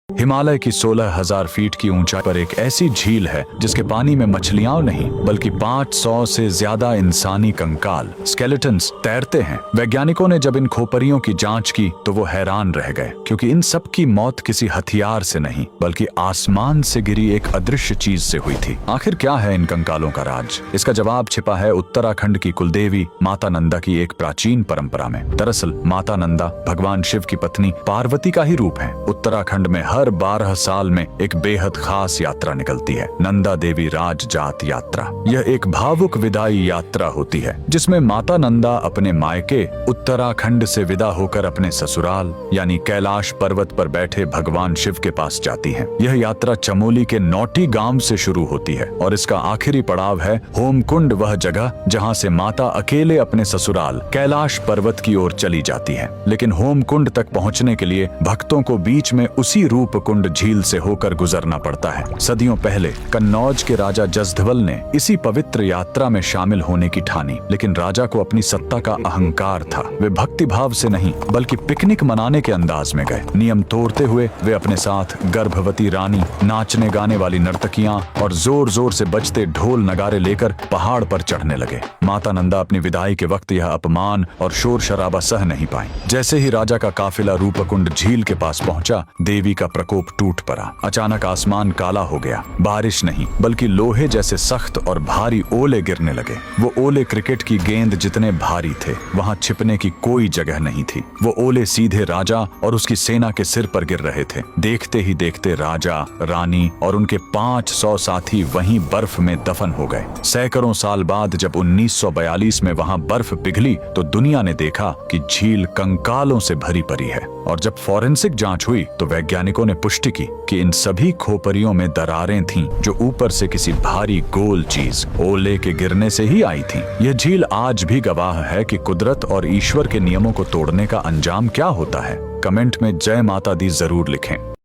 हिमालय की 16,000 फीट की ऊंचाई पर एक ऐसी झील है जिसके पानी में मछलियां नहीं बल्कि 500 से ज्यादा इंसानी कंकाल स्केलेटन्स तैरते हैं। वैज्ञानिकों ने जब इन खोपरियों की जांच की तो वो हैरान रह गए, क्योंकि इन सब की मौत किसी हथियार से नहीं बल्कि आसमान से गिरी एक अदृश्य चीज से हुई थी। आखिर क्या है इन कंकालों का राज? इसका जवाब छिपा है उत्तराखंड की कुलदेवी माता नंदा की एक प्राचीन परंपरा में। दरअसल माता नंदा भगवान शिव की पत्नी पार्वती का ही रूप है। उत्तराखंड में हर 12 साल में एक बेहद खास यात्रा निकलती है, नंदा देवी राज जात यात्रा। यह एक भावुक विदाई यात्रा होती है जिसमें माता नंदा अपने मायके उत्तराखंड से विदा होकर अपने ससुराल यानी कैलाश पर्वत पर बैठे भगवान शिव के पास जाती है। यह यात्रा चमोली के नौटी गांव से शुरू होती है और इसका आखिरी पड़ाव है होमकुंड, वह जगह जहां से माता अकेले अपने ससुराल कैलाश पर्वत की ओर चली जाती है। लेकिन होमकुंड तक पहुंचने के लिए भक्तों को बीच में उसी रूप कुंड झील से होकर गुजरना पड़ता है। सदियों पहले कन्नौज के राजा जसधवल ने इसी पवित्र यात्रा में शामिल होने की ठानी, लेकिन राजा को अपनी सत्ता का अहंकार था। वे भक्ति भाव से नहीं बल्कि पिकनिक मनाने के अंदाज में गए। नियम तोड़ते हुए वे अपने साथ गर्भवती रानी, नाचने गाने वाली नर्तकियां और जोर जोर से बजते ढोल नगारे लेकर पहाड़ पर चढ़ने लगे। माता नंदा अपनी विदाई के वक्त यह अपमान और शोर शराबा सह नहीं पाई। जैसे ही राजा का काफिला रूपकुंड झील के पास पहुंचा, देवी का प्रकोप टूट पड़ा। अचानक आसमान काला हो गया। बारिश नहीं बल्कि लोहे जैसे सख्त और भारी ओले गिरने लगे। वो ओले क्रिकेट की गेंद जितने भारी थे। वहां छिपने की कोई जगह नहीं थी। वो ओले सीधे राजा और उसकी सेना के सिर पर गिर रहे थे। देखते ही देखते राजा, रानी और उनके 500 साथी वहीं बर्फ में दफन हो गए। सैकड़ों साल बाद जब 1942 में वहां बर्फ पिघली तो दुनिया ने देखा कि झील कंकालों से भरी पड़ी है। और जब फॉरेंसिक जांच हुई तो वैज्ञानिकों ने पुष्टि की कि इन सभी खोपरियों में दरारें थीं जो ऊपर से किसी भारी गोल चीज ओले के गिरने से ही आई थीं। यह झील आज भी गवाह है कि कुदरत और ईश्वर के नियमों को तोड़ने का अंजाम क्या होता है। कमेंट में जय माता दी जरूर लिखें।